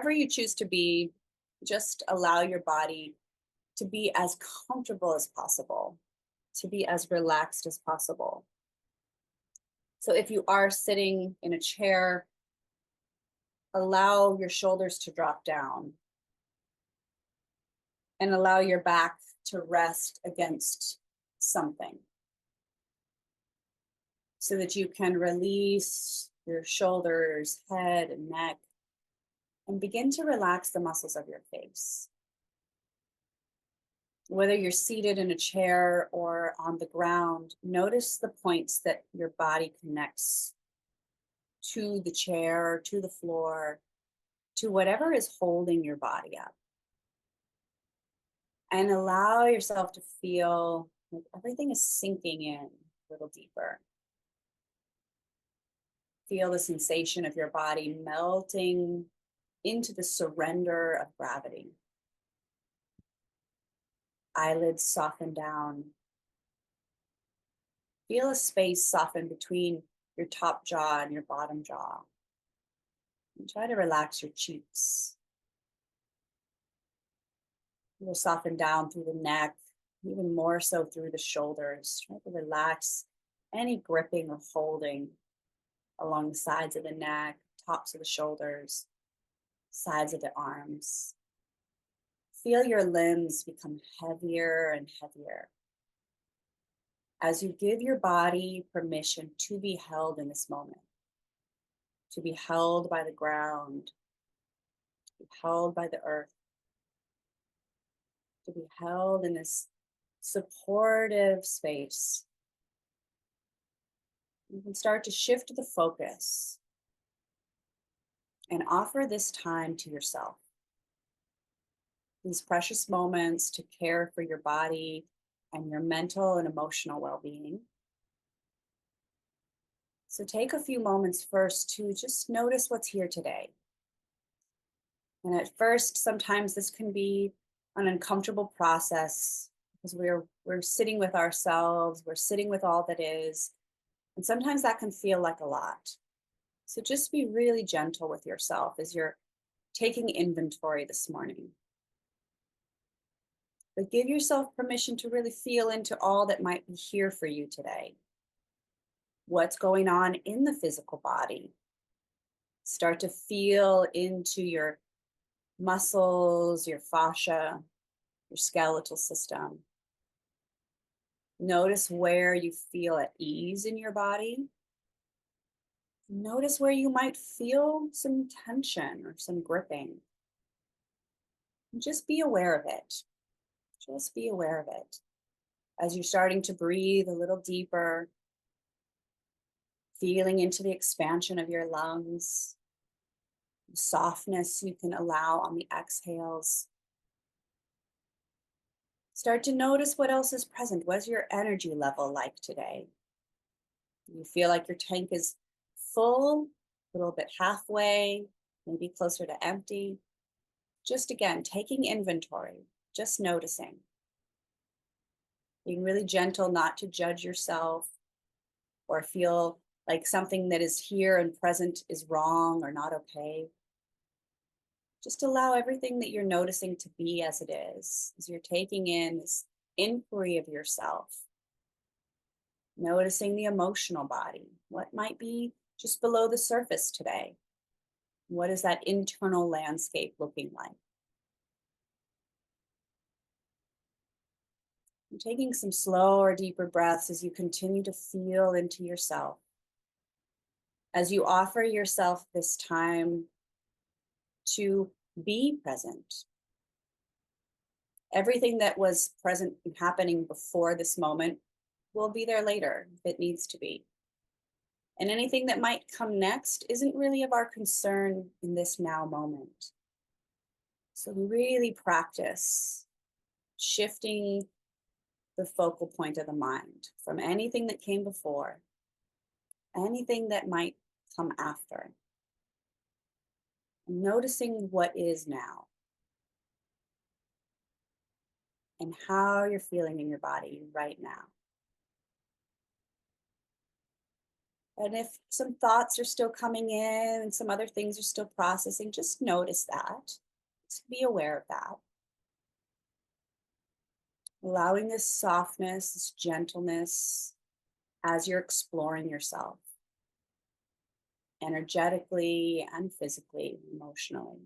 wherever you choose to be, just allow your body to be as comfortable as possible, to be as relaxed as possible. So if you are sitting in a chair, allow your shoulders to drop down and allow your back to rest against something so that you can release your shoulders, head, and neck, and begin to relax the muscles of your face. Whether you're seated in a chair or on the ground, notice the points that your body connects to the chair, to the floor, to whatever is holding your body up. And allow yourself to feel like everything is sinking in a little deeper. Feel the sensation of your body melting into the surrender of gravity. Eyelids soften down. Feel a space soften between your top jaw and your bottom jaw. And try to relax your cheeks. You'll soften down through the neck, even more so through the shoulders. Try to relax any gripping or holding along the sides of the neck, tops of the shoulders, sides of the arms. Feel your limbs become heavier and heavier as you give your body permission to be held in this moment, to be held by the ground, to be held by the earth, to be held in this supportive space. You can start to shift the focus and offer this time to yourself. These precious moments to care for your body and your mental and emotional well-being. So take a few moments first to just notice what's here today. And at first, sometimes this can be an uncomfortable process because we're sitting with ourselves, we're sitting with all that is, and sometimes that can feel like a lot. So just be really gentle with yourself as you're taking inventory this morning. But give yourself permission to really feel into all that might be here for you today. What's going on in the physical body? Start to feel into your muscles, your fascia, your skeletal system. Notice where you feel at ease in your body. Notice where you might feel some tension or some gripping. And just be aware of it. Just be aware of it. As you're starting to breathe a little deeper, feeling into the expansion of your lungs, the softness you can allow on the exhales. Start to notice what else is present. What's your energy level like today? Do you feel like your tank is full, a little bit halfway, maybe closer to empty? Just again, taking inventory, just noticing. Being really gentle not to judge yourself or feel like something that is here and present is wrong or not okay. Just allow everything that you're noticing to be as it is, as you're taking in this inquiry of yourself. Noticing the emotional body. What might be just below the surface today? What is that internal landscape looking like? And taking some slower, deeper breaths as you continue to feel into yourself. As you offer yourself this time to be present. Everything that was present and happening before this moment will be there later if it needs to be. And anything that might come next isn't really of our concern in this now moment. So really practice shifting the focal point of the mind from anything that came before, anything that might come after. Noticing what is now and how you're feeling in your body right now. And if some thoughts are still coming in and some other things are still processing, just notice that. Just be aware of that. Allowing this softness, this gentleness as you're exploring yourself energetically and physically, emotionally.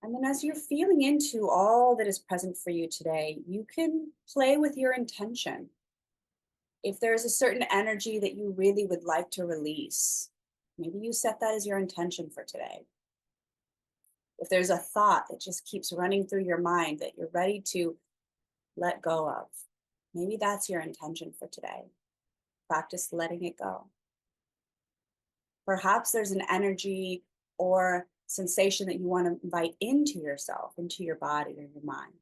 And then as you're feeling into all that is present for you today, you can play with your intention. If there's a certain energy that you really would like to release, maybe you set that as your intention for today. If there's a thought that just keeps running through your mind that you're ready to let go of, maybe that's your intention for today. Practice letting it go. Perhaps there's an energy or sensation that you want to invite into yourself, into your body or your mind.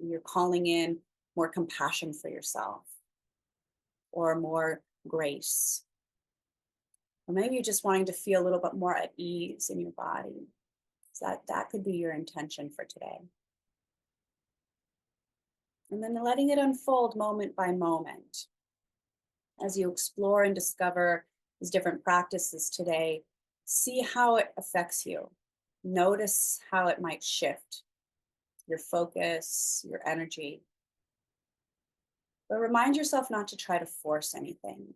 You're calling in more compassion for yourself or more grace. Or maybe you're just wanting to feel a little bit more at ease in your body. So that could be your intention for today. And then letting it unfold moment by moment. As you explore and discover these different practices today, see how it affects you. Notice how it might shift your focus, your energy. But remind yourself not to try to force anything.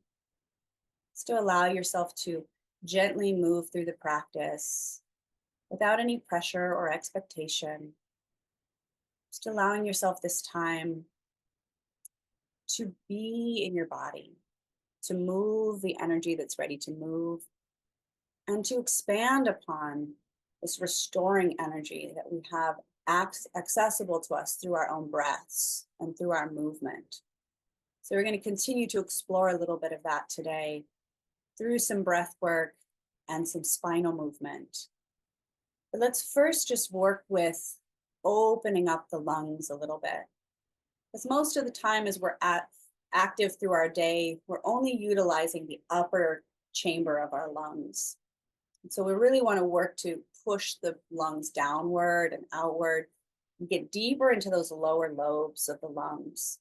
Just to allow yourself to gently move through the practice without any pressure or expectation. Just allowing yourself this time to be in your body, to move the energy that's ready to move, and to expand upon this restoring energy that we have accessible to us through our own breaths and through our movement. So we're going to continue to explore a little bit of that today through some breath work and some spinal movement. But let's first just work with opening up the lungs a little bit. Because most of the time as we're active through our day, we're only utilizing the upper chamber of our lungs. And so we really want to work to push the lungs downward and outward and get deeper into those lower lobes of the lungs.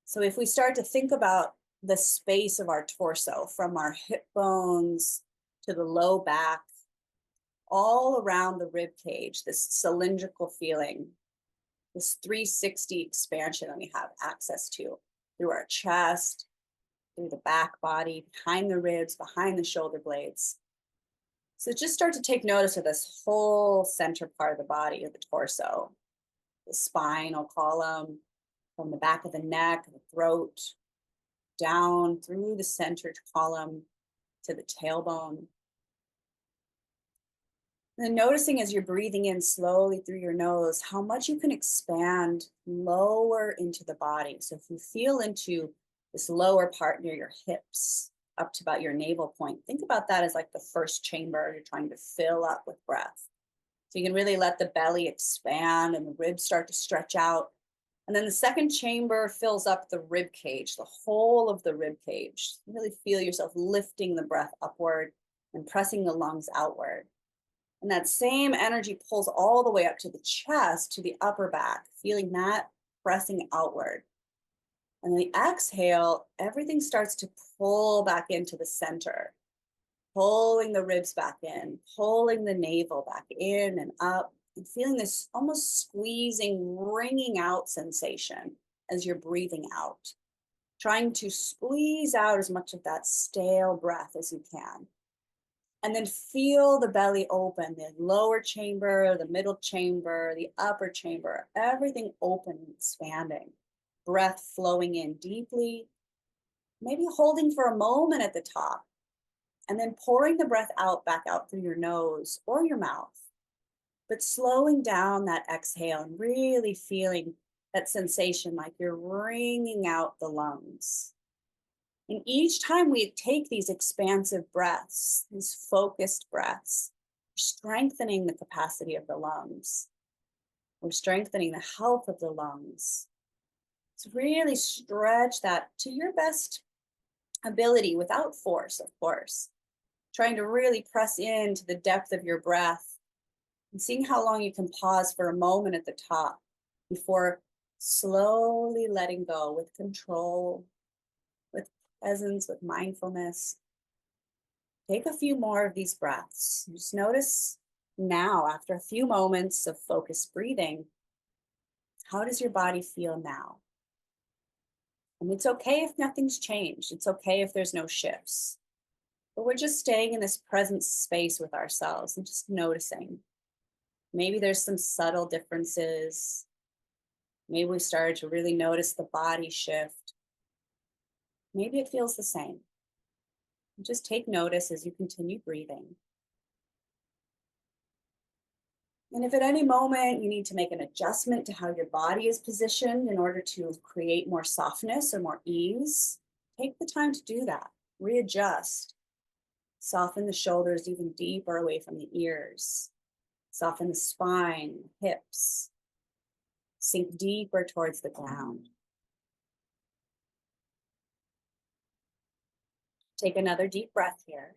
So if we start to think about the space of our torso from our hip bones to the low back, all around the rib cage, this cylindrical feeling, this 360 expansion that we have access to through our chest, through the back body, behind the ribs, behind the shoulder blades. So just start to take notice of this whole center part of the body, of the torso, the spinal column, from the back of the neck, the throat, down through the centered column to the tailbone. And then noticing as you're breathing in slowly through your nose, how much you can expand lower into the body. So if you feel into this lower part near your hips, up to about your navel point, think about that as like the first chamber you're trying to fill up with breath. So you can really let the belly expand and the ribs start to stretch out. And then the second chamber fills up the rib cage, the whole of the rib cage. You really feel yourself lifting the breath upward and pressing the lungs outward. And that same energy pulls all the way up to the chest, to the upper back, feeling that pressing outward. And then the exhale, everything starts to pull back into the center, pulling the ribs back in, pulling the navel back in and up, and feeling this almost squeezing, wringing out sensation as you're breathing out, trying to squeeze out as much of that stale breath as you can. And then feel the belly open, the lower chamber, the middle chamber, the upper chamber, everything open and expanding. Breath flowing in deeply, maybe holding for a moment at the top, and then pouring the breath out, back out through your nose or your mouth. But slowing down that exhale and really feeling that sensation like you're wringing out the lungs. And each time we take these expansive breaths, these focused breaths, we're strengthening the capacity of the lungs. We're strengthening the health of the lungs. So really stretch that to your best ability without force, of course. Trying to really press into the depth of your breath and seeing how long you can pause for a moment at the top before Slowly letting go with control, with presence, with mindfulness. Take a few more of these breaths. Just notice now, after a few moments of focused breathing, how does your body feel now? And it's okay if nothing's changed. It's okay if there's no shifts. But we're just staying in this present space with ourselves and just noticing. Maybe there's some subtle differences. Maybe we started to really notice the body shift. Maybe it feels the same. Just take notice as you continue breathing. And if at any moment you need to make an adjustment to how your body is positioned in order to create more softness or more ease, take the time to do that. Readjust. Soften the shoulders even deeper away from the ears. Soften the spine, hips. Sink deeper towards the ground. Take another deep breath here.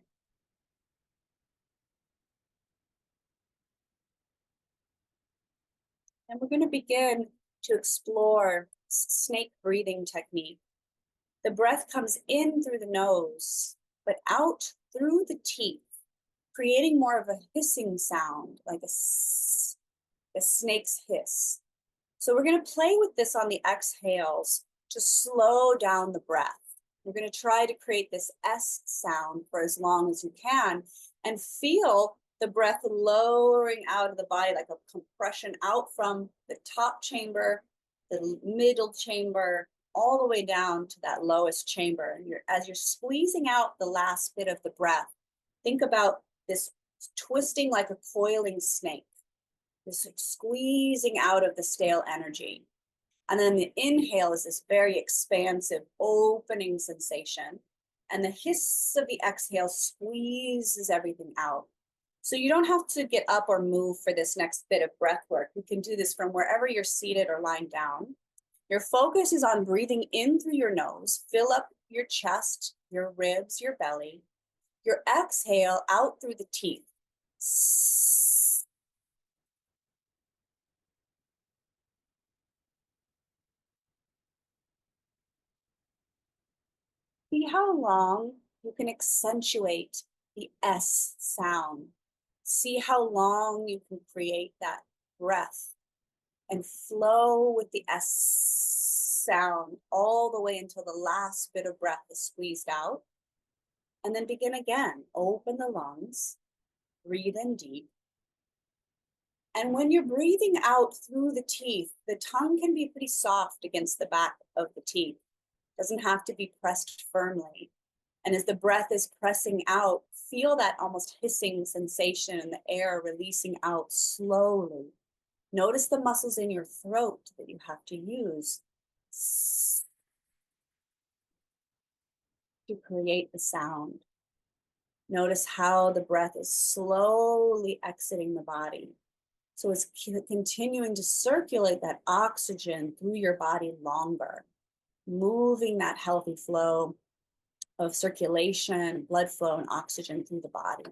And we're going to begin to explore snake breathing technique. The breath comes in through the nose, but out through the teeth, creating more of a hissing sound, like a snake's hiss. So we're going to play with this on the exhales to slow down the breath. We're going to try to create this S sound for as long as you can and feel the breath lowering out of the body like a compression out from the top chamber, the middle chamber, all the way down to that lowest chamber. And as you're squeezing out the last bit of the breath, think about this twisting like a coiling snake, this squeezing out of the stale energy. And then the inhale is this very expansive, opening sensation. And the hiss of the exhale squeezes everything out. So you don't have to get up or move for this next bit of breath work. You can do this from wherever you're seated or lying down. Your focus is on breathing in through your nose. Fill up your chest, your ribs, your belly. Your exhale out through the teeth. See how long you can accentuate the S sound. See how long you can create that breath and flow with the S sound all the way until the last bit of breath is squeezed out. And then begin again. Open the lungs, breathe in deep. And when you're breathing out through the teeth, the tongue can be pretty soft against the back of the teeth. It doesn't have to be pressed firmly. And as the breath is pressing out, feel that almost hissing sensation in the air releasing out slowly. Notice the muscles in your throat that you have to use to create the sound. Notice how the breath is slowly exiting the body. So it's continuing to circulate that oxygen through your body longer, moving that healthy flow of circulation, blood flow, and oxygen through the body.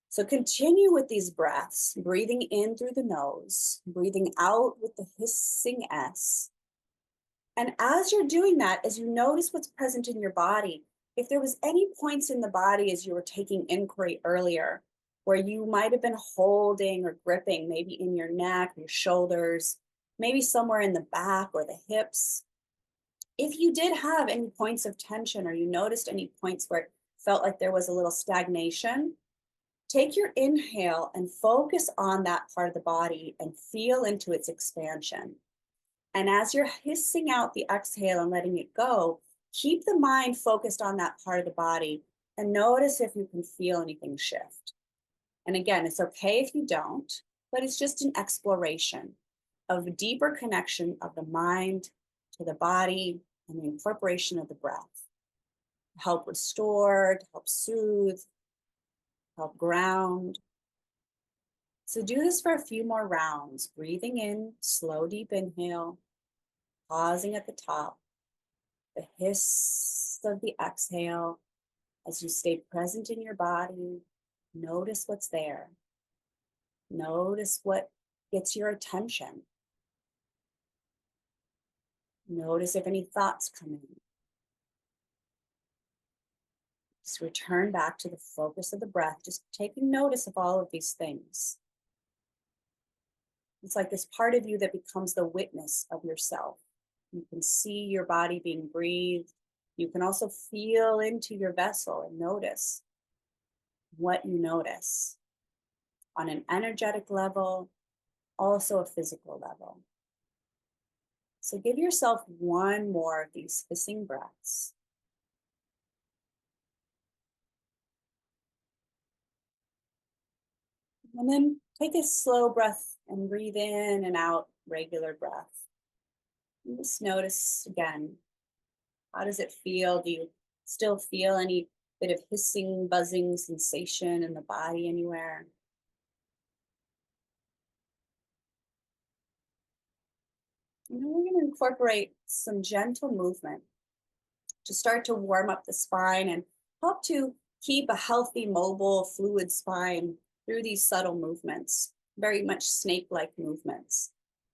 So continue with these breaths, breathing in through the nose, breathing out with the hissing S. And as you're doing that, as you notice what's present in your body, if there was any points in the body as you were taking inquiry earlier, where you might have been holding or gripping, maybe in your neck, your shoulders, maybe somewhere in the back or the hips. If you did have any points of tension or you noticed any points where it felt like there was a little stagnation, take your inhale and focus on that part of the body and feel into its expansion. And as you're hissing out the exhale and letting it go, keep the mind focused on that part of the body and notice if you can feel anything shift. And again, it's okay if you don't, but it's just an exploration of a deeper connection of the mind to the body and the incorporation of the breath. Help restore, to help soothe, help ground. So do this for a few more rounds, breathing in, slow, deep inhale, pausing at the top, the hiss of the exhale as you stay present in your body. Notice what's there. Notice what gets your attention. Notice if any thoughts come in. Just return back to the focus of the breath, just taking notice of all of these things. It's like this part of you that becomes the witness of yourself. You can see your body being breathed. You can also feel into your vessel and notice what you notice on an energetic level, also a physical level. So give yourself one more of these hissing breaths. And then take a slow breath and breathe in and out, regular breath. And just notice again, how does it feel? Do you still feel any bit of hissing, buzzing sensation in the body anywhere? And then we're going to incorporate some gentle movement to start to warm up the spine and help to keep a healthy, mobile, fluid spine through these subtle movements, very much snake-like movements.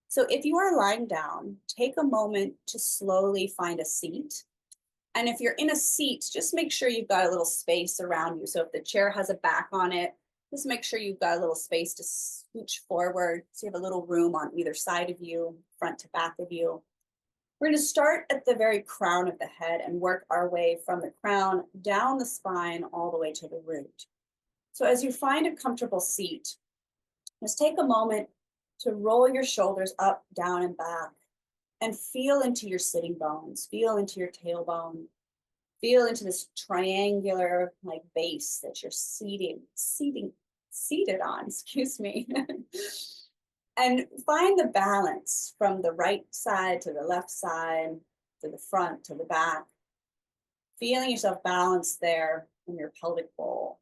So if you are lying down, take a moment to slowly find a seat. And if you're in a seat, just make sure you've got a little space around you. So if the chair has a back on it, just make sure you've got a little space to scooch forward so you have a little room on either side of you, front to back of you. We're going to start at the very crown of the head and work our way from the crown down the spine all the way to the root. So as you find a comfortable seat, just take a moment to roll your shoulders up, down, and back and feel into your sitting bones, feel into your tailbone, feel into this triangular like base that you're seated on, excuse me. And find the balance from the right side to the left side, to the front, to the back. Feeling yourself balanced there in your pelvic bowl.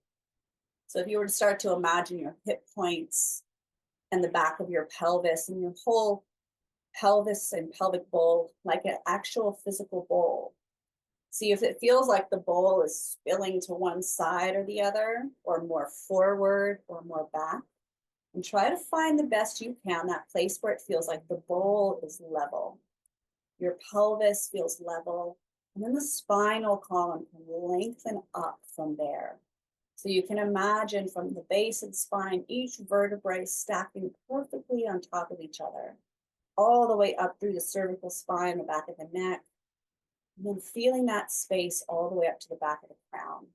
So if you were to start to imagine your hip points and the back of your pelvis and your whole pelvis and pelvic bowl like an actual physical bowl. See if it feels like the bowl is spilling to one side or the other, or more forward or more back. And try to find the best you can, that place where it feels like the bowl is level. Your pelvis feels level. And then the spinal column can lengthen up from there. So you can imagine from the base of the spine, each vertebrae stacking perfectly on top of each other, all the way up through the cervical spine, the back of the neck, and then feeling that space all the way up to the back of the crown.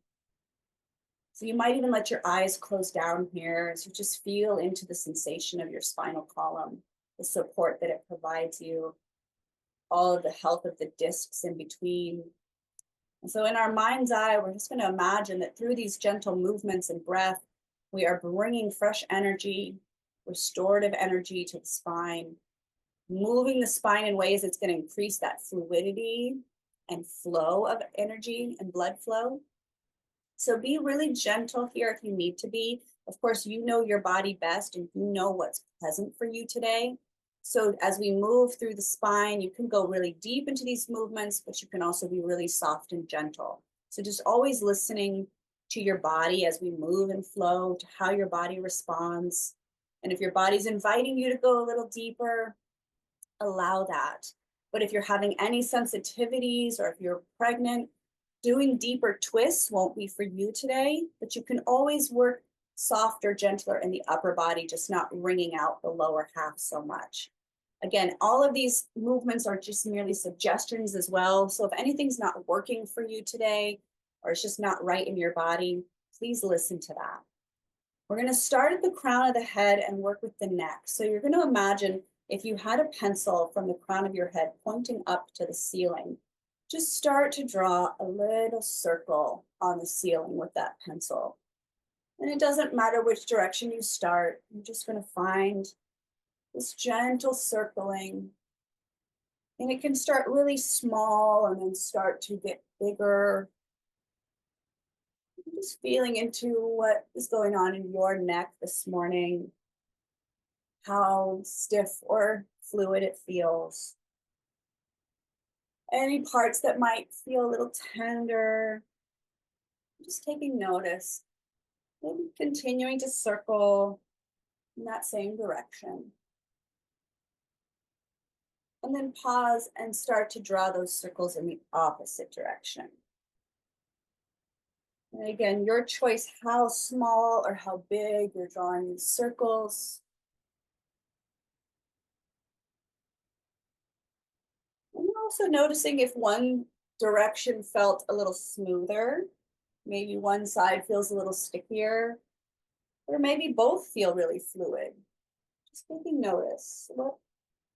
So you might even let your eyes close down here as you just feel into the sensation of your spinal column, the support that it provides you, all of the health of the discs in between. And so in our mind's eye, we're just going to imagine that through these gentle movements and breath, we are bringing fresh energy, restorative energy to the spine, moving the spine in ways that's going to increase that fluidity and flow of energy and blood flow. So be really gentle here if you need to be. Of course, you know your body best and you know what's present for you today. So as we move through the spine, you can go really deep into these movements, but you can also be really soft and gentle. So just always listening to your body as we move and flow, to how your body responds. And if your body's inviting you to go a little deeper, allow that. But if you're having any sensitivities or if you're pregnant, doing deeper twists won't be for you today, but you can always work softer, gentler in the upper body, just not wringing out the lower half so much. Again, all of these movements are just merely suggestions as well. So if anything's not working for you today, or it's just not right in your body, please listen to that. We're going to start at the crown of the head and work with the neck. So you're going to imagine if you had a pencil from the crown of your head pointing up to the ceiling, just start to draw a little circle on the ceiling with that pencil. And it doesn't matter which direction you start. You're just going to find this gentle circling. And it can start really small and then start to get bigger. Just feeling into what is going on in your neck this morning, how stiff or fluid it feels. Any parts that might feel a little tender, just taking notice, and continuing to circle in that same direction. And then pause and start to draw those circles in the opposite direction. And again, your choice how small or how big you're drawing these circles. And you're also noticing if one direction felt a little smoother, maybe one side feels a little stickier, or maybe both feel really fluid. Just taking notice what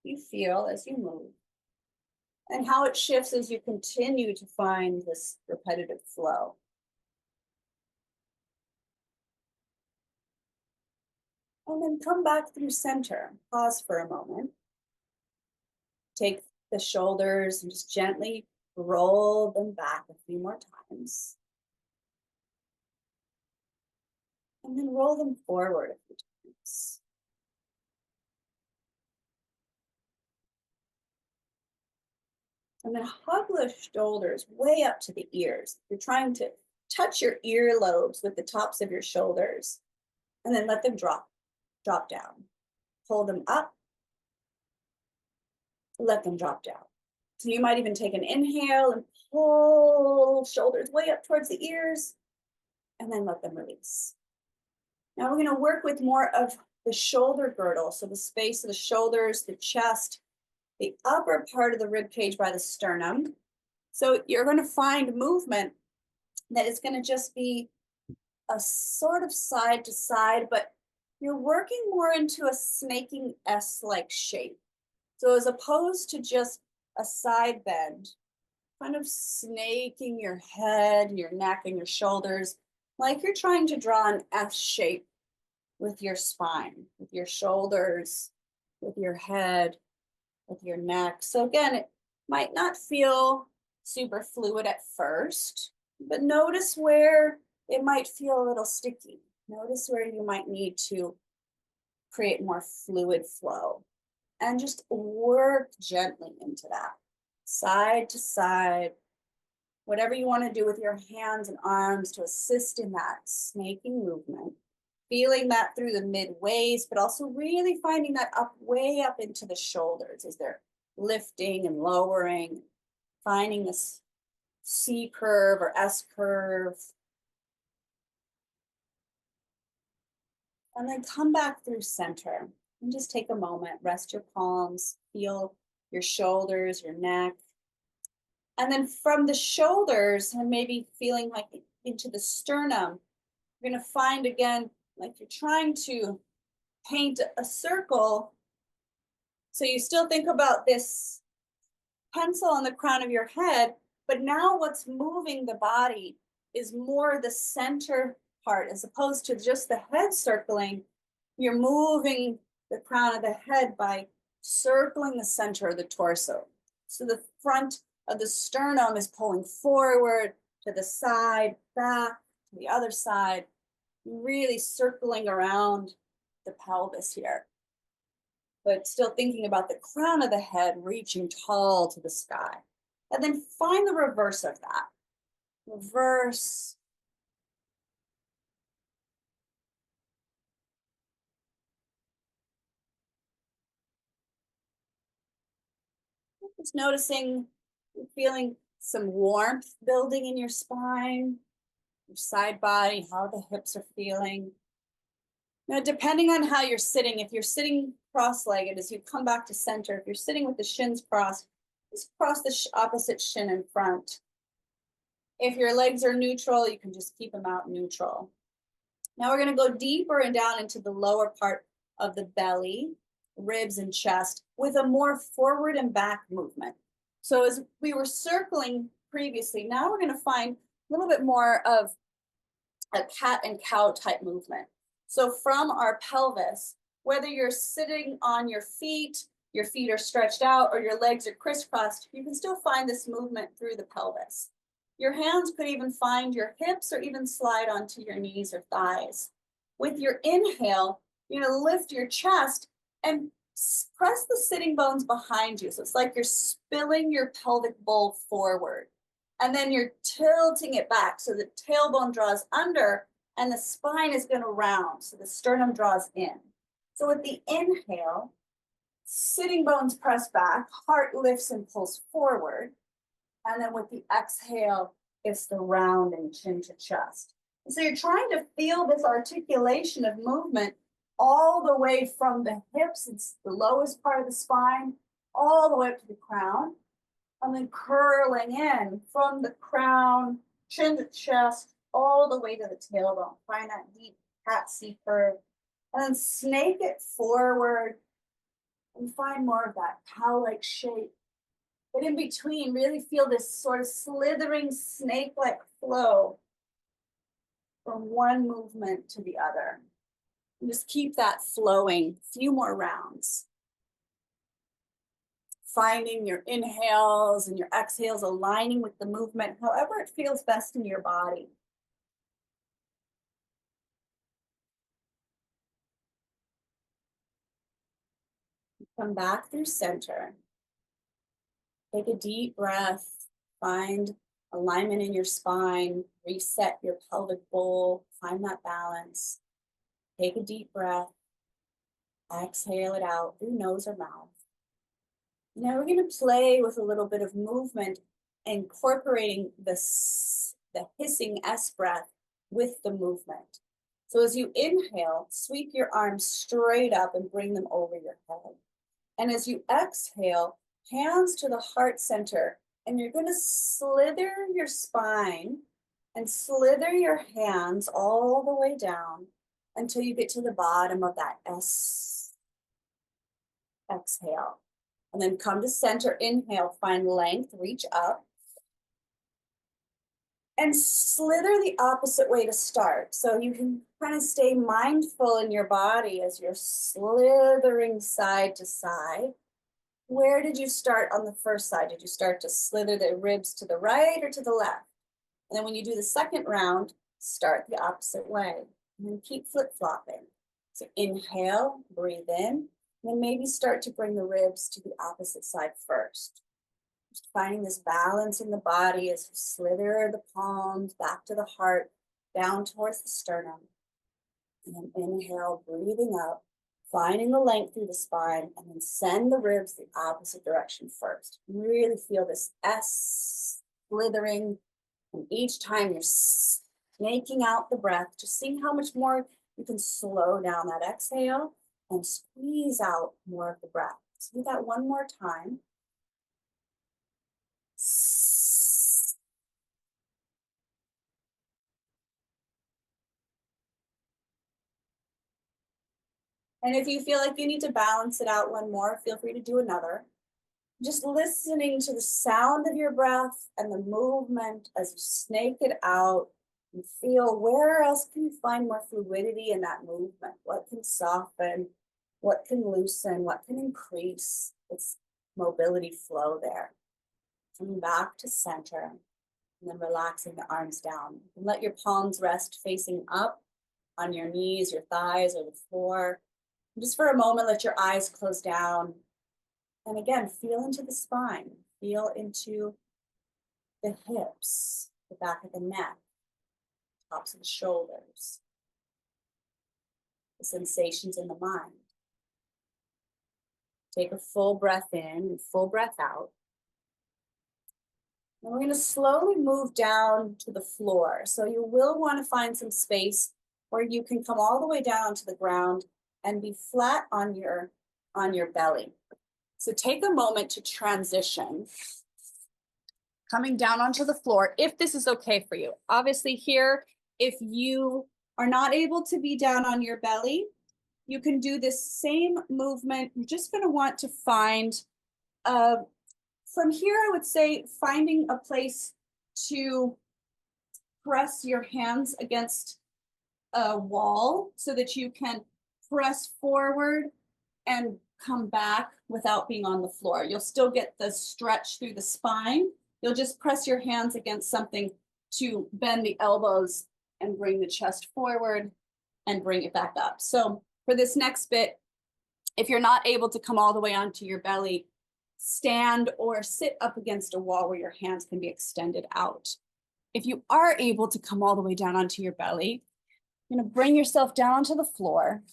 you feel as you move and how it shifts as you continue to find this repetitive flow. And then come back through center. Pause for a moment. Take the shoulders and just gently roll them back a few more times. And then roll them forward a few times. And then hug the shoulders way up to the ears. You're trying to touch your earlobes with the tops of your shoulders. And then let them drop down. Pull them up. Let them drop down. So you might even take an inhale and pull shoulders way up towards the ears. And then let them release. Now we're going to work with more of the shoulder girdle. So the space of the shoulders, the chest, the upper part of the rib cage by the sternum. So you're going to find movement that is going to just be a sort of side to side, but you're working more into a snaking S-like shape. So as opposed to just a side bend, kind of snaking your head, your neck, and your shoulders, like you're trying to draw an S shape with your spine, with your shoulders, with your head, with your neck. So again, it might not feel super fluid at first, but notice where it might feel a little sticky. Notice where you might need to create more fluid flow and just work gently into that. Side to side, whatever you want to do with your hands and arms to assist in that snaking movement. Feeling that through the mid waist, but also really finding that up, way up into the shoulders as they're lifting and lowering, finding this C curve or S curve. And then come back through center and just take a moment, rest your palms, feel your shoulders, your neck. And then from the shoulders and maybe feeling like into the sternum, you're going to find again, like you're trying to paint a circle. So you still think about this pencil on the crown of your head, but now what's moving the body is more the center part as opposed to just the head circling. You're moving the crown of the head by circling the center of the torso. So the front of the sternum is pulling forward to the side, back to the other side, really circling around the pelvis here, but still thinking about the crown of the head reaching tall to the sky. And then find the reverse of that. Reverse. Just noticing, feeling some warmth building in your spine, your side body, how the hips are feeling. Now, depending on how you're sitting, if you're sitting cross-legged, as you come back to center, if you're sitting with the shins crossed, just cross the opposite shin in front. If your legs are neutral, you can just keep them out neutral. Now we're going to go deeper and down into the lower part of the belly, ribs and chest with a more forward and back movement. So as we were circling previously, now we're going to find a little bit more of a cat and cow type movement. So from our pelvis, whether you're sitting on your feet are stretched out, or your legs are crisscrossed, you can still find this movement through the pelvis. Your hands could even find your hips or even slide onto your knees or thighs. With your inhale, you're going to lift your chest and press the sitting bones behind you. So it's like you're spilling your pelvic bowl forward. And then you're tilting it back so the tailbone draws under and the spine is going to round. So the sternum draws in. So with the inhale, Sitting bones press back, heart lifts and pulls forward. And then with the exhale, it's the rounding chin to chest. And so you're trying to feel this articulation of movement all the way from the hips, it's the lowest part of the spine, all the way up to the crown. And then curling in from the crown, chin to chest, all the way to the tailbone. Find that deep cat C curve. And then snake it forward and find more of that cow-like shape. But in between, really feel this sort of slithering snake-like flow from one movement to the other. And just keep that flowing, a few more rounds. Finding your inhales and your exhales aligning with the movement, however it feels best in your body. Come back through center. Take a deep breath. Find alignment in your spine. Reset your pelvic bowl. Find that balance. Take a deep breath. Exhale it out through nose or mouth. Now we're going to play with a little bit of movement, incorporating the hissing S breath with the movement. So as you inhale, sweep your arms straight up and bring them over your head. And as you exhale, hands to the heart center, and you're going to slither your spine and slither your hands all the way down until you get to the bottom of that S. Exhale. And then come to center, inhale, find length, reach up. And slither the opposite way to start. So you can kind of stay mindful in your body as you're slithering side to side. Where did you start on the first side? Did you start to slither the ribs to the right or to the left? And then when you do the second round, start the opposite way. And then keep flip-flopping. So inhale, breathe in. Then maybe start to bring the ribs to the opposite side first. Just finding this balance in the body as you slither the palms back to the heart, down towards the sternum. And then inhale, breathing up, finding the length through the spine, and then send the ribs the opposite direction first. Really feel this S slithering. And each time you're snaking out the breath, just seeing how much more you can slow down that exhale and squeeze out more of the breath. Let's do that one more time. And if you feel like you need to balance it out one more, feel free to do another. Just listening to the sound of your breath and the movement as you snake it out and feel where else can you find more fluidity in that movement? What can soften? What can loosen? What can increase its mobility flow there? Coming back to center and then relaxing the arms down. And let your palms rest facing up on your knees, your thighs, or the floor. And just for a moment, let your eyes close down. And again, feel into the spine. Feel into the hips, the back of the neck, tops of the shoulders, the sensations in the mind. Take a full breath in and full breath out. And we're going to slowly move down to the floor. So you will want to find some space where you can come all the way down onto the ground and be flat on your belly. So take a moment to transition, coming down onto the floor, if this is okay for you. Obviously here, if you are not able to be down on your belly, you can do this same movement. You're just going to want to find, from here, I would say finding a place to press your hands against a wall so that you can press forward and come back without being on the floor. You'll still get the stretch through the spine. You'll just press your hands against something to bend the elbows and bring the chest forward and bring it back up. So for this next bit, if you're not able to come all the way onto your belly, stand or sit up against a wall where your hands can be extended out. If you are able to come all the way down onto your belly, you're going to bring yourself down onto the floor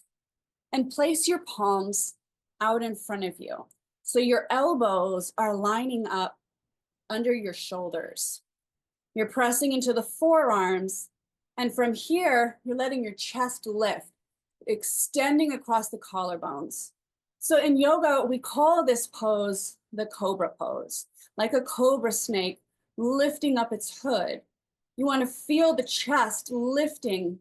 and place your palms out in front of you. So your elbows are lining up under your shoulders. You're pressing into the forearms, and from here, you're letting your chest lift, extending across the collarbones. So in yoga, we call this pose the cobra pose, like a cobra snake lifting up its hood. You want to feel the chest lifting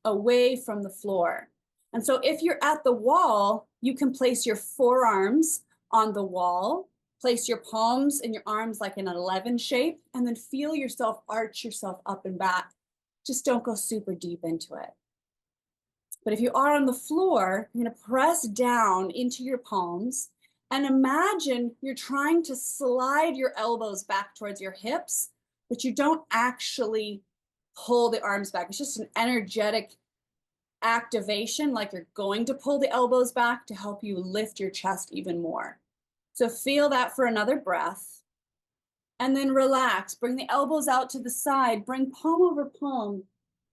away from the floor. And so if you're at the wall, you can place your forearms on the wall, place your palms and your arms like an 11 shape, and then feel yourself arch yourself up and back. Just don't go super deep into it. But if you are on the floor, you're going to press down into your palms and imagine you're trying to slide your elbows back towards your hips, but you don't actually pull the arms back. It's just an energetic activation, like you're going to pull the elbows back to help you lift your chest even more. So feel that for another breath. And then relax. Bring the elbows out to the side. Bring palm over palm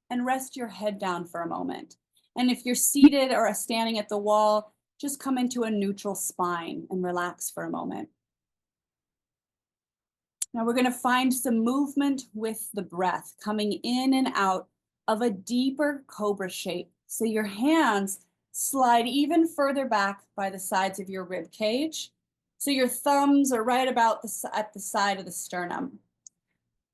and rest your head down for a moment. And if you're seated or standing at the wall, just come into a neutral spine and relax for a moment. Now we're going to find some movement with the breath, coming in and out of a deeper cobra shape. So your hands slide even further back by the sides of your rib cage. So your thumbs are right about at the side of the sternum.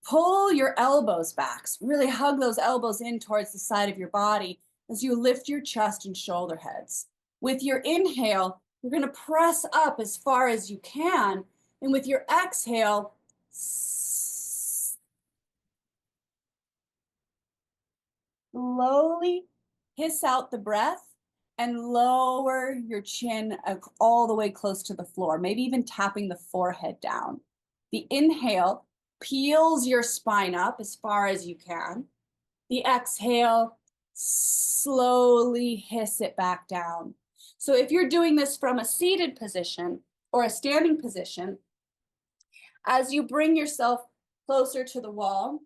Pull your elbows back. Really hug those elbows in towards the side of your body as you lift your chest and shoulder heads. With your inhale, you're going to press up as far as you can. And with your exhale, slowly hiss out the breath and lower your chin all the way close to the floor, maybe even tapping the forehead down. The inhale peels your spine up as far as you can. The exhale, slowly hiss it back down. So if you're doing this from a seated position or a standing position, as you bring yourself closer to the wall,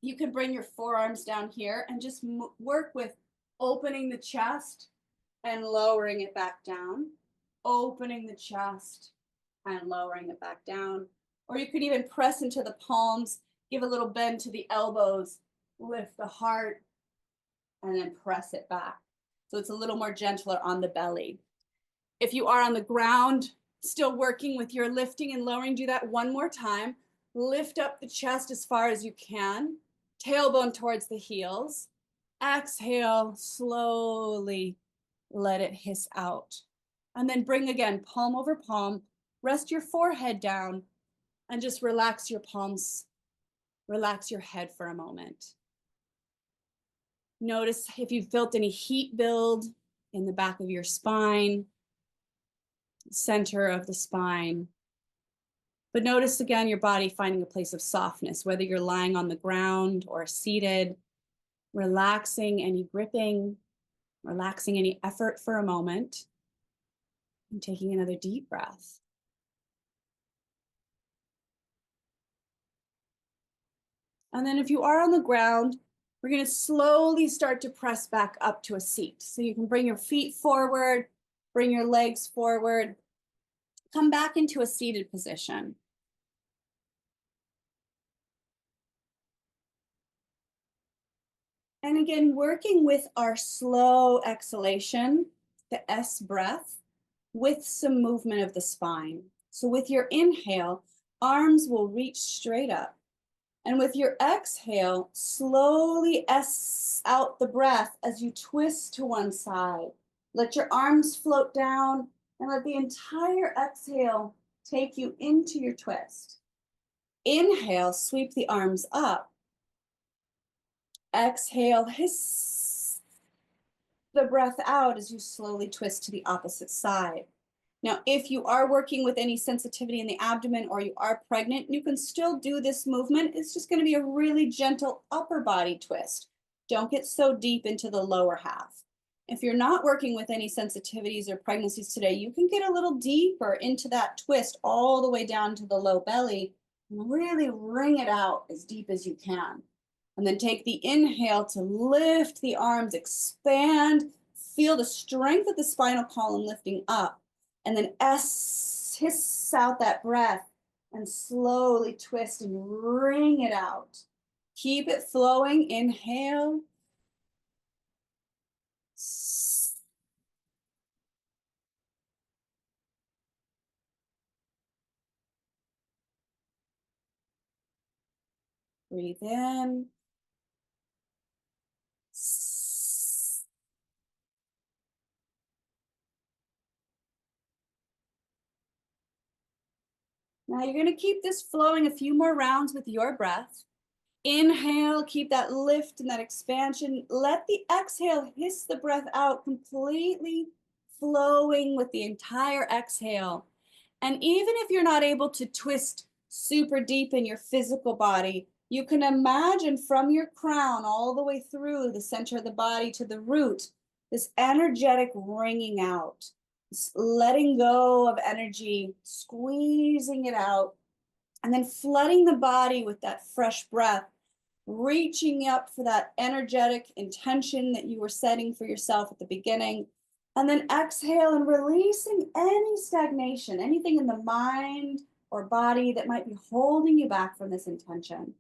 you can bring your forearms down here and just work with opening the chest and lowering it back down, opening the chest and lowering it back down. Or you could even press into the palms, give a little bend to the elbows, lift the heart, and then press it back. So it's a little more gentler on the belly. If you are on the ground, still working with your lifting and lowering, do that one more time. Lift up the chest as far as you can, tailbone towards the heels. Exhale, slowly let it hiss out. And then bring again, palm over palm, rest your forehead down, and just relax your palms, relax your head for a moment. Notice if you felt any heat build in the back of your spine, center of the spine. But notice again your body finding a place of softness, whether you're lying on the ground or seated, relaxing any gripping, relaxing any effort for a moment, and taking another deep breath. And then if you are on the ground, we're going to slowly start to press back up to a seat. So you can bring your feet forward, bring your legs forward, come back into a seated position. And again, working with our slow exhalation, the S breath, with some movement of the spine. So with your inhale, arms will reach straight up. And with your exhale, slowly S out the breath as you twist to one side. Let your arms float down and let the entire exhale take you into your twist. Inhale, sweep the arms up. Exhale, hiss the breath out as you slowly twist to the opposite side. Now, if you are working with any sensitivity in the abdomen or you are pregnant, you can still do this movement. It's just going to be a really gentle upper body twist. Don't get so deep into the lower half. If you're not working with any sensitivities or pregnancies today, you can get a little deeper into that twist all the way down to the low belly and really wring it out as deep as you can. And then take the inhale to lift the arms, expand, feel the strength of the spinal column lifting up. And then S, hiss out that breath and slowly twist and wring it out. Keep it flowing. Inhale. Breathe in. Now you're going to keep this flowing a few more rounds with your breath. Inhale, keep that lift and that expansion. Let the exhale hiss the breath out, completely flowing with the entire exhale. And even if you're not able to twist super deep in your physical body, you can imagine from your crown all the way through the center of the body to the root, this energetic wringing out, this letting go of energy, squeezing it out, and then flooding the body with that fresh breath, reaching up for that energetic intention that you were setting for yourself at the beginning. And then exhale and releasing any stagnation, anything in the mind or body that might be holding you back from this intention.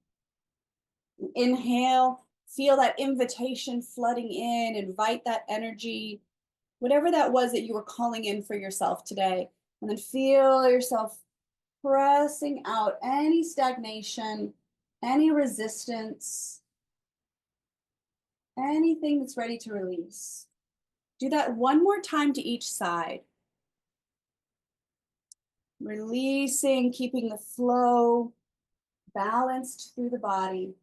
Inhale, feel that invitation flooding in, invite that energy, whatever that was that you were calling in for yourself today. And then feel yourself pressing out any stagnation, any resistance, anything that's ready to release. Do that one more time to each side. Releasing, keeping the flow balanced through the body.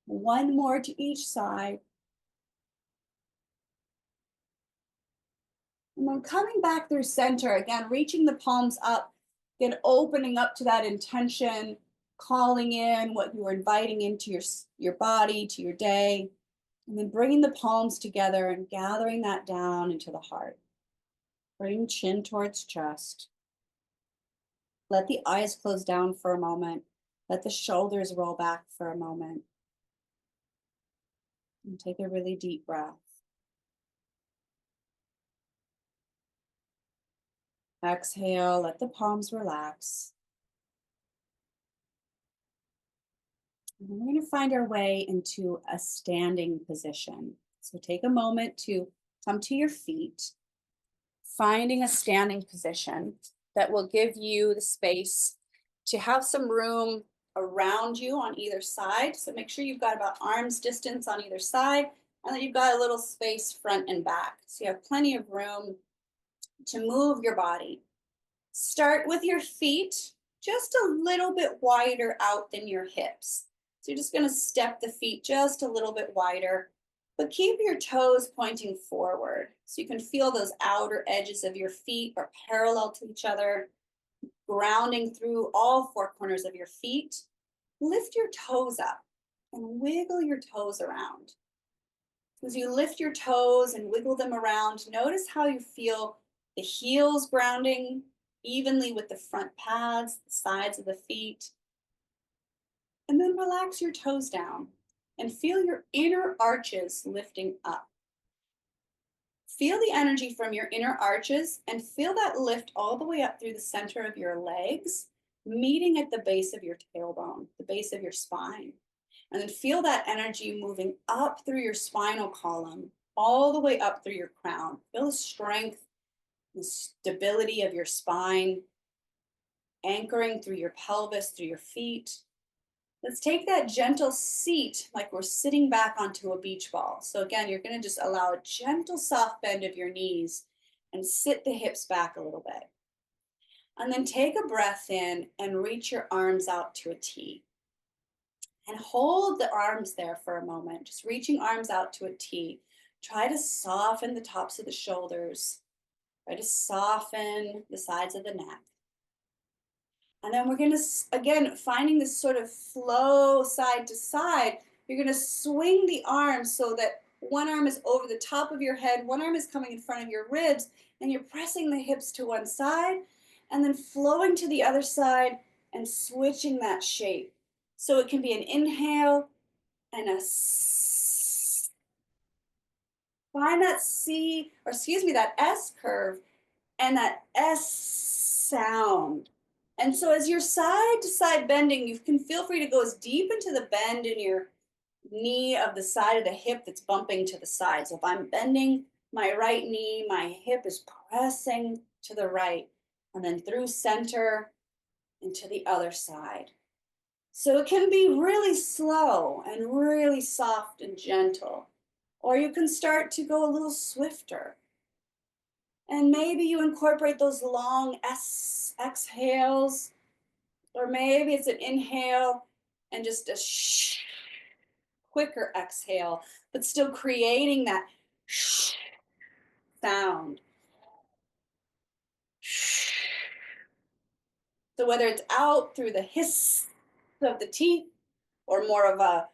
One more to each side. And then coming back through center, again, reaching the palms up, again, opening up to that intention, calling in what you were inviting into your body, to your day, and then bringing the palms together and gathering that down into the heart. Bring chin towards chest. Let the eyes close down for a moment. Let the shoulders roll back for a moment. And take a really deep breath. Exhale, let the palms relax. And we're going to find our way into a standing position. So take a moment to come to your feet, finding a standing position that will give you the space to have some room around you on either side. So make sure you've got about arm's distance on either side, and that you've got a little space front and back. So you have plenty of room to move your body. Start with your feet just a little bit wider out than your hips. So you're just going to step the feet just a little bit wider, but keep your toes pointing forward. So you can feel those outer edges of your feet are parallel to each other, grounding through all four corners of your feet. Lift your toes up and wiggle your toes around. As you lift your toes and wiggle them around, notice how you feel the heels grounding evenly with the front pads, the sides of the feet. And then relax your toes down and feel your inner arches lifting up. Feel the energy from your inner arches and feel that lift all the way up through the center of your legs, meeting at the base of your tailbone, the base of your spine. And then feel that energy moving up through your spinal column, all the way up through your crown. Feel the strength, the stability of your spine, anchoring through your pelvis, through your feet. Let's take that gentle seat like we're sitting back onto a beach ball. So again, you're going to just allow a gentle soft bend of your knees and sit the hips back a little bit. And then take a breath in and reach your arms out to a T. And hold the arms there for a moment, just reaching arms out to a T. Try to soften the tops of the shoulders. Try to soften the sides of the neck. And then we're going to, again, finding this sort of flow side to side. You're going to swing the arms so that one arm is over the top of your head, one arm is coming in front of your ribs, and you're pressing the hips to one side, and then flowing to the other side and switching that shape. So it can be an inhale and a find that C, or excuse me, that S curve, and that S sound. And so as you're side to side bending, you can feel free to go as deep into the bend in your knee of the side of the hip that's bumping to the side. So if I'm bending my right knee, my hip is pressing to the right, and then through center and to the other side. So it can be really slow and really soft and gentle. Or you can start to go a little swifter. And maybe you incorporate those long exhales, or maybe it's an inhale and just a quicker exhale, but still creating that sound. So whether it's out through the hiss of the teeth or more of a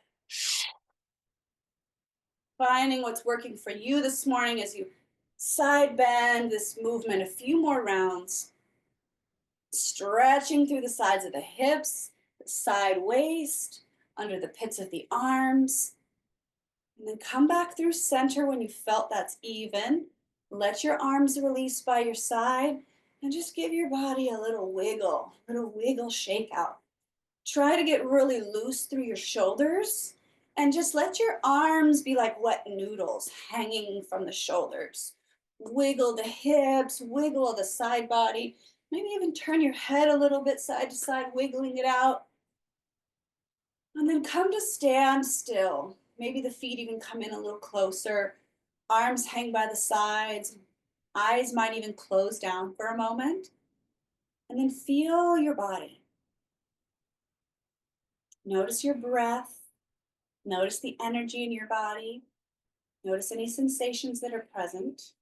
finding what's working for you this morning as you side bend this movement a few more rounds, stretching through the sides of the hips, the side waist, under the pits of the arms. And then come back through center when you felt that's even. Let your arms release by your side and just give your body a little wiggle shake out. Try to get really loose through your shoulders and just let your arms be like wet noodles hanging from the shoulders. Wiggle the hips, wiggle the side body. Maybe even turn your head a little bit side to side, wiggling it out. And then come to stand still. Maybe the feet even come in a little closer. Arms hang by the sides. Eyes might even close down for a moment. And then feel your body. Notice your breath. Notice the energy in your body. Notice any sensations that are present.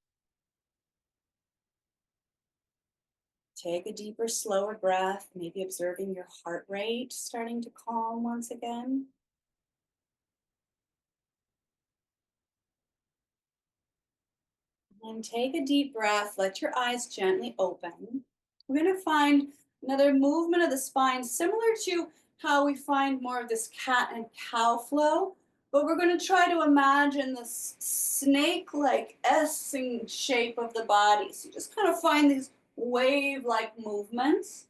Take a deeper, slower breath, maybe observing your heart rate starting to calm once again. And take a deep breath, let your eyes gently open. We're going to find another movement of the spine similar to how we find more of this cat and cow flow, but we're going to try to imagine this snake-like S-ing shape of the body. So you just kind of find these wave-like movements,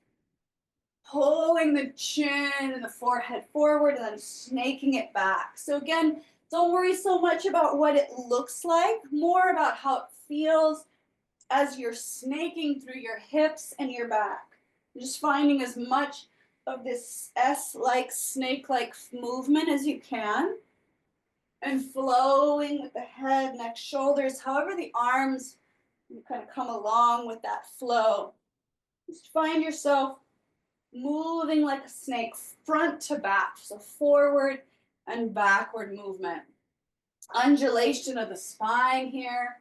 pulling the chin and the forehead forward and then snaking it back. So again, don't worry so much about what it looks like, more about how it feels as you're snaking through your hips and your back. You're just finding as much of this S-like, snake-like movement as you can, and flowing with the head, neck, shoulders, however the arms you kind of come along with that flow. Just find yourself moving like a snake front to back, so forward and backward movement. Undulation of the spine here.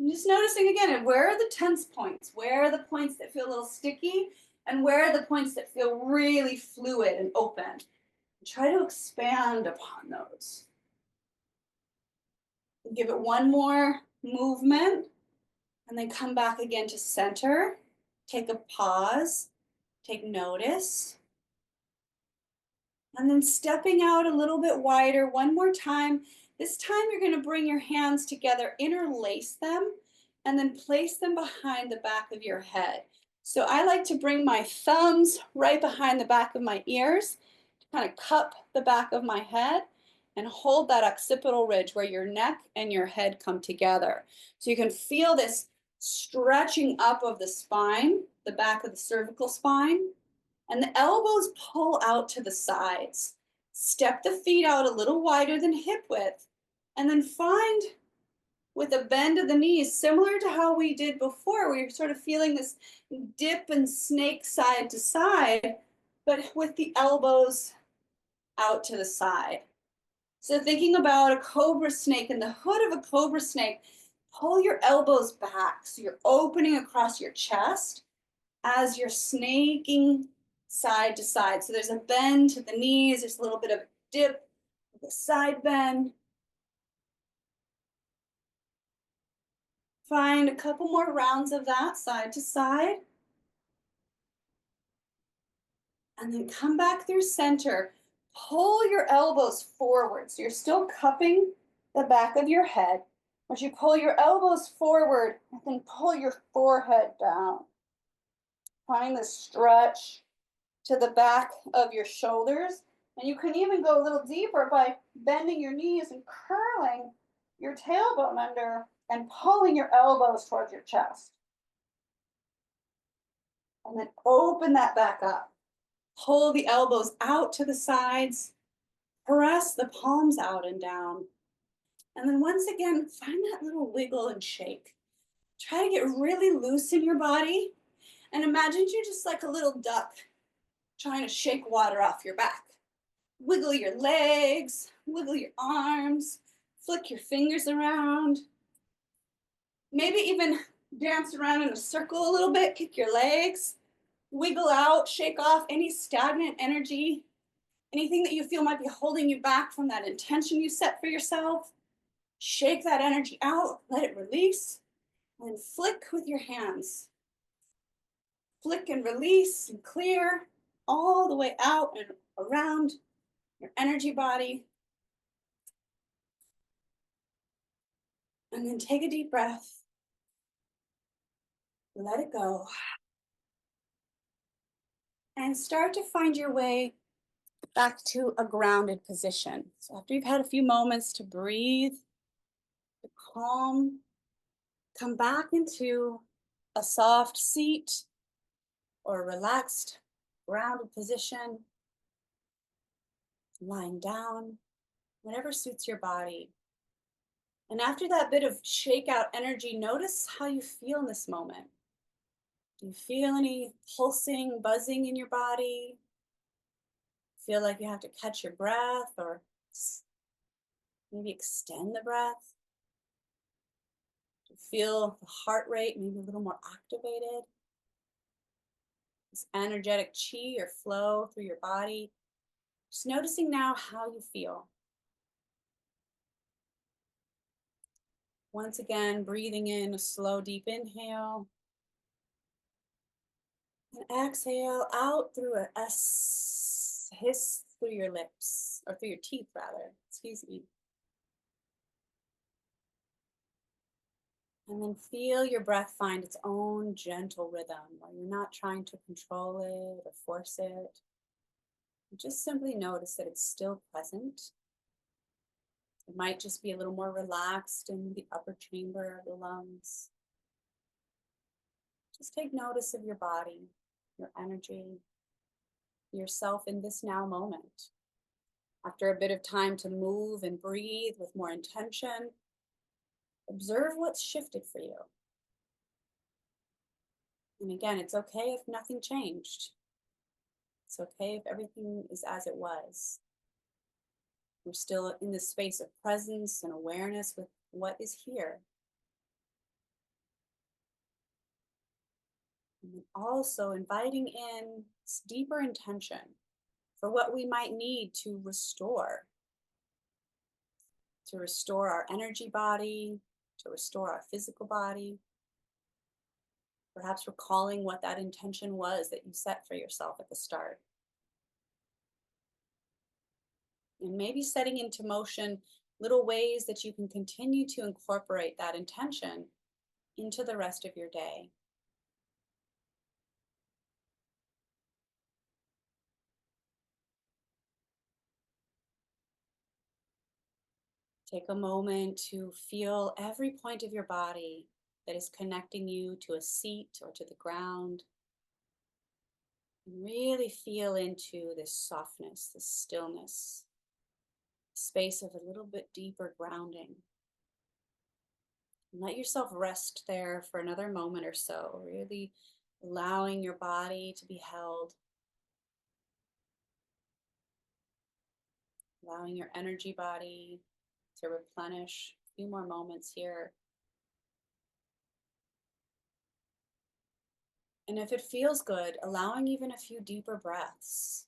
I'm just noticing again, where are the tense points? Where are the points that feel a little sticky? And where are the points that feel really fluid and open? Try to expand upon those. Give it one more movement, and then come back again to center. Take a pause, take notice. And then stepping out a little bit wider one more time. This time you're going to bring your hands together, interlace them, and then place them behind the back of your head. So I like to bring my thumbs right behind the back of my ears to kind of cup the back of my head and hold that occipital ridge where your neck and your head come together. So you can feel this stretching up of the spine, the back of the cervical spine. And the elbows pull out to the sides. Step the feet out a little wider than hip width. And then find, with a bend of the knees, similar to how we did before, we were sort of feeling this dip and snake side to side, but with the elbows out to the side. So thinking about a cobra snake and the hood of a cobra snake, pull your elbows back. So you're opening across your chest as you're snaking side to side. So there's a bend to the knees, there's a little bit of a dip, a side bend. Find a couple more rounds of that side to side. And then come back through center. Pull your elbows forward. So you're still cupping the back of your head. As you pull your elbows forward and then pull your forehead down. Find the stretch to the back of your shoulders. And you can even go a little deeper by bending your knees and curling your tailbone under and pulling your elbows towards your chest. And then open that back up. Pull the elbows out to the sides. Press the palms out and down. And then once again, find that little wiggle and shake. Try to get really loose in your body. And imagine you're just like a little duck trying to shake water off your back. Wiggle your legs, wiggle your arms, flick your fingers around. Maybe even dance around in a circle a little bit, kick your legs, wiggle out, shake off any stagnant energy, anything that you feel might be holding you back from that intention you set for yourself. Shake that energy out, let it release, and flick with your hands. Flick and release and clear all the way out and around your energy body. And then take a deep breath. Let it go. And start to find your way back to a grounded position. So after you've had a few moments to breathe, to calm, come back into a soft seat or a relaxed, grounded position, lying down, whatever suits your body. And after that bit of shakeout energy, notice how you feel in this moment. Do you feel any pulsing, buzzing in your body? Feel like you have to catch your breath or maybe extend the breath? Do you feel the heart rate maybe a little more activated? This energetic chi or flow through your body. Just noticing now how you feel. Once again, breathing in a slow, deep inhale. And exhale out through a hiss through your lips, or through your teeth rather, excuse me. And then feel your breath find its own gentle rhythm where you're not trying to control it or force it. Just simply notice that it's still present. It might just be a little more relaxed in the upper chamber of the lungs. Just take notice of your body, your energy, yourself in this now moment. After a bit of time to move and breathe with more intention, observe what's shifted for you. And again, it's okay if nothing changed. It's okay if everything is as it was. We're still in this space of presence and awareness with what is here. And then also inviting in this deeper intention for what we might need to restore our energy body, to restore our physical body. Perhaps recalling what that intention was that you set for yourself at the start. And maybe setting into motion little ways that you can continue to incorporate that intention into the rest of your day. Take a moment to feel every point of your body that is connecting you to a seat or to the ground. And really feel into this softness, this stillness, space of a little bit deeper grounding. And let yourself rest there for another moment or so, really allowing your body to be held, allowing your energy body to replenish. A few more moments here. And if it feels good, allowing even a few deeper breaths.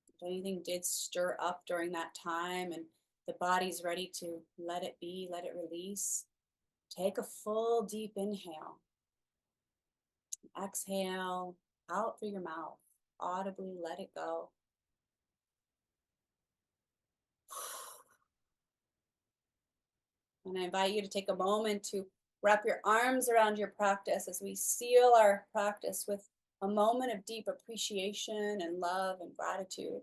If anything did stir up during that time and the body's ready to let it be, let it release, take a full deep inhale. Exhale out through your mouth. Audibly let it go. And I invite you to take a moment to wrap your arms around your practice as we seal our practice with a moment of deep appreciation and love and gratitude.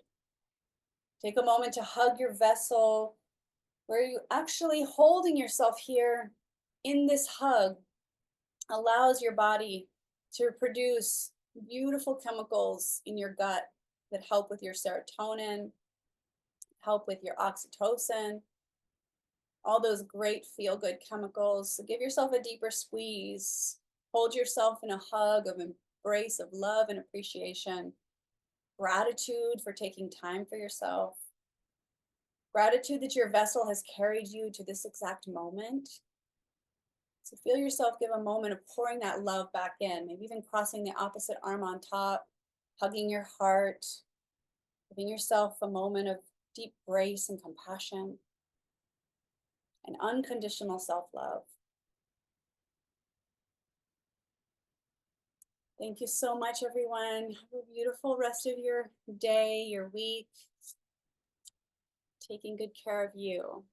Take a moment to hug your vessel, where you actually holding yourself here in this hug allows your body to produce beautiful chemicals in your gut that help with your serotonin, help with your oxytocin, all those great feel good chemicals. So give yourself a deeper squeeze. Hold yourself in a hug of embrace of love and appreciation. Gratitude for taking time for yourself. Gratitude that your vessel has carried you to this exact moment. So feel yourself give a moment of pouring that love back in, maybe even crossing the opposite arm on top, hugging your heart, giving yourself a moment of deep grace and compassion and unconditional self-love. Thank you so much, everyone. Have a beautiful rest of your day, your week. Taking good care of you.